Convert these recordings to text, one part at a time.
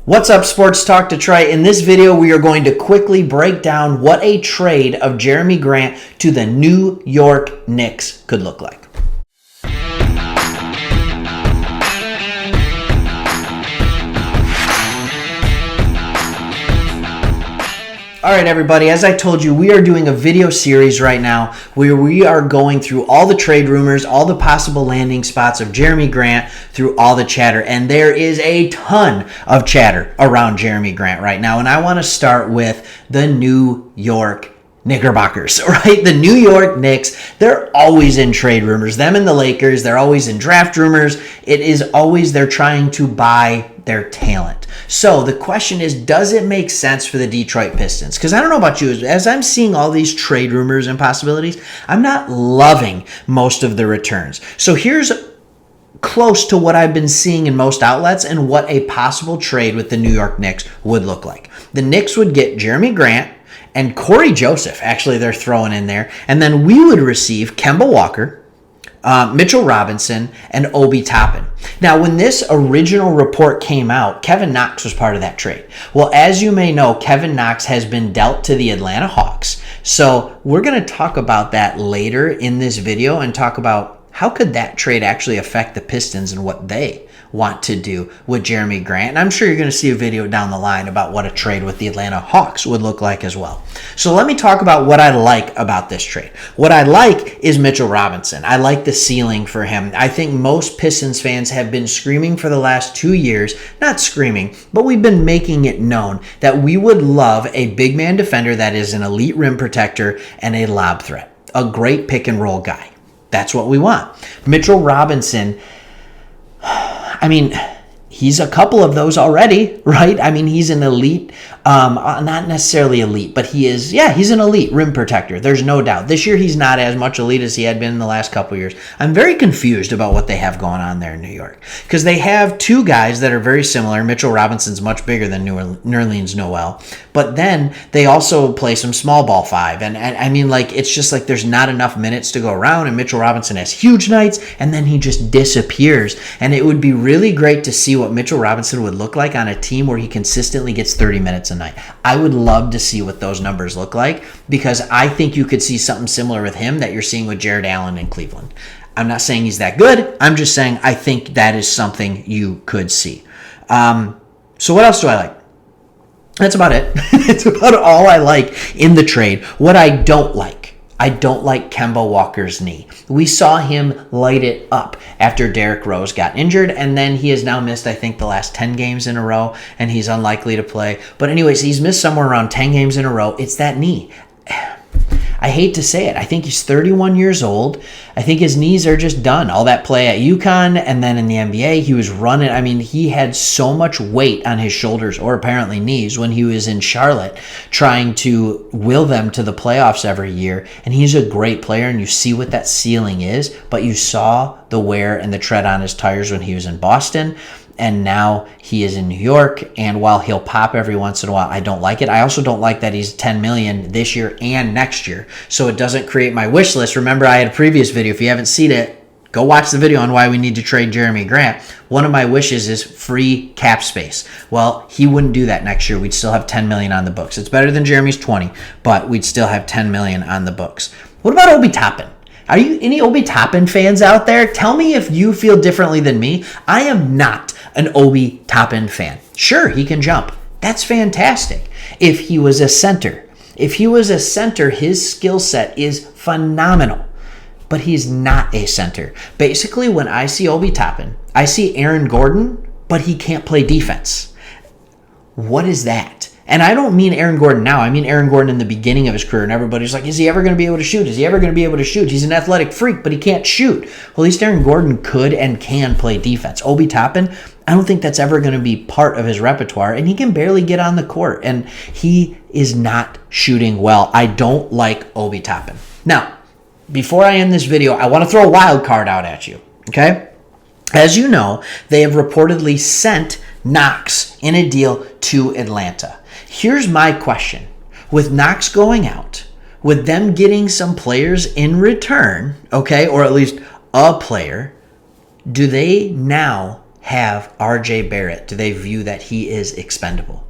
What's up, Sports Talk Detroit? In this video, we are going to quickly break down what a trade of Jerami Grant to the New York Knicks could look like. All right, everybody, as I told you, we are doing a video series right now where we are going through all the trade rumors, all the possible landing spots of Jerami Grant through all the chatter. And there is a ton of chatter around Jerami Grant right now. And I want to start with the New York Knickerbockers, right? The New York Knicks, they're always in trade rumors. Them and the Lakers, they're always in draft rumors. It is always they're trying to buy their talent. So the question is, does it make sense for the Detroit Pistons? Because I don't know about you, as I'm seeing all these trade rumors and possibilities, I'm not loving most of the returns. So here's close to what I've been seeing in most outlets and what a possible trade with the New York Knicks would look like. The Knicks would get Jerami Grant and Corey Joseph, actually they're throwing in there, and then we would receive Kemba Walker, Mitchell Robinson, and Obi Toppin. Now, when this original report came out, Kevin Knox was part of that trade. Well, as you may know, Kevin Knox has been dealt to the Atlanta Hawks. So we're going to talk about that later in this video and talk about how could that trade actually affect the Pistons and what they want to do with Jerami Grant. And I'm sure you're going to see a video down the line about what a trade with the Atlanta Hawks would look like as well. So let me talk about what I like about this trade. What I like is Mitchell Robinson. I like the ceiling for him. I think most Pistons fans have been screaming for the last 2 years, not screaming, but we've been making it known that we would love a big man defender that is an elite rim protector and a lob threat. A great pick and roll guy. That's what we want. Mitchell Robinson, I mean, he's a couple of those already, right? I mean, he's an elite, not necessarily elite, but he's an elite rim protector. There's no doubt. This year, he's not as much elite as he had been in the last couple of years. I'm very confused about what they have going on there in New York because they have two guys that are very similar. Mitchell Robinson's much bigger than Nerlens Noel, but then they also play some small ball five. And I mean, like, it's just like there's not enough minutes to go around, and Mitchell Robinson has huge nights, and then he just disappears. And it would be really great to see what Mitchell Robinson would look like on a team where he consistently gets 30 minutes a night. I would love to see what those numbers look like because I think you could see something similar with him that you're seeing with Jared Allen in Cleveland. I'm not saying he's that good. I'm just saying I think that is something you could see. So what else do I like? That's about it. It's about all I like in the trade. What I don't like Kemba Walker's knee. We saw him light it up after Derrick Rose got injured, and then he has now missed, I think, the last 10 games in a row, and he's unlikely to play. But anyways, he's missed somewhere around 10 games in a row. It's that knee. I hate to say it. I think he's 31 years old. I think his knees are just done. All that play at UConn and then in the NBA, he was running. I mean, he had so much weight on his shoulders or apparently knees when he was in Charlotte trying to will them to the playoffs every year. And he's a great player, and you see what that ceiling is. But you saw the wear and the tread on his tires when he was in Boston. And now he is in New York, and while he'll pop every once in a while, I don't like it. I also don't like that he's $10 million this year and next year, so it doesn't create my wish list. Remember, I had a previous video. If you haven't seen it, go watch the video on why we need to trade Jerami Grant. One of my wishes is free cap space. Well, he wouldn't do that next year. We'd still have $10 million on the books. It's better than Jerami's 20, but we'd still have $10 million on the books. What about Obi Toppin? Are you any Obi Toppin fans out there? Tell me if you feel differently than me. I am not an Obi Toppin fan. Sure, he can jump. That's fantastic. If he was a center, his skill set is phenomenal. But he's not a center. Basically, when I see Obi Toppin, I see Aaron Gordon, but he can't play defense. What is that? And I don't mean Aaron Gordon now. I mean Aaron Gordon in the beginning of his career. And everybody's like, is he ever going to be able to shoot? Is he ever going to be able to shoot? He's an athletic freak, but he can't shoot. Well, at least Aaron Gordon could and can play defense. Obi Toppin, I don't think that's ever going to be part of his repertoire. And he can barely get on the court. And he is not shooting well. I don't like Obi Toppin. Now, before I end this video, I want to throw a wild card out at you. Okay? As you know, they have reportedly sent Knox in a deal to Atlanta. Here's my question. With Knox going out, with them getting some players in return, okay, or at least a player, do they now have RJ Barrett? Do they view that he is expendable?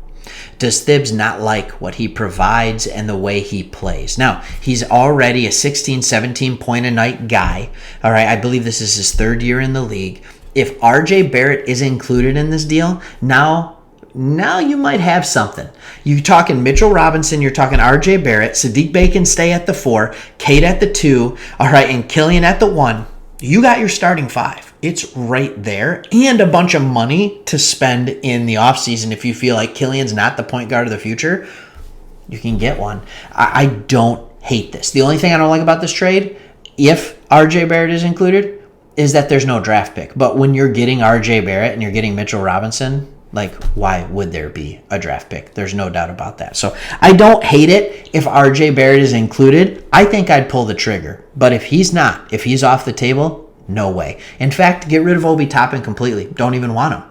Does Thibs not like what he provides and the way he plays? Now, he's already a 16, 17 point a night guy. All right, I believe this is his third year in the league. If RJ Barrett is included in this deal, now you might have something. You're talking Mitchell Robinson, you're talking RJ Barrett, Sadiq Bey can stay at the 4, Cade at the 2, all right, and Killian at the 1. You got your starting 5. It's right there, and a bunch of money to spend in the offseason. If you feel like Killian's not the point guard of the future, you can get one. I don't hate this. The only thing I don't like about this trade, if RJ Barrett is included, is that there's no draft pick. But when you're getting RJ Barrett and you're getting Mitchell Robinson, like, why would there be a draft pick? There's no doubt about that. So I don't hate it if RJ Barrett is included. I think I'd pull the trigger. But if he's not, if he's off the table, no way. In fact, get rid of Obi Toppin completely. Don't even want him.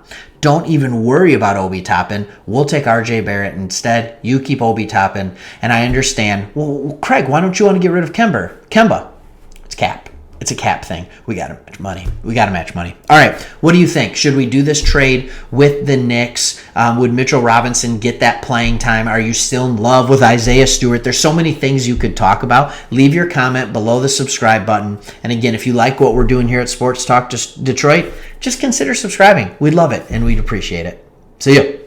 Don't even worry about Obi Toppin. We'll take RJ Barrett instead. You keep Obi Toppin. And I understand, well, Craig, why don't you want to get rid of Kemba? It's cap. It's a cap thing. We got to match money. All right. What do you think? Should we do this trade with the Knicks? Would Mitchell Robinson get that playing time? Are you still in love with Isaiah Stewart? There's so many things you could talk about. Leave your comment below the subscribe button. And again, if you like what we're doing here at Sports Talk Detroit, just consider subscribing. We'd love it and we'd appreciate it. See you.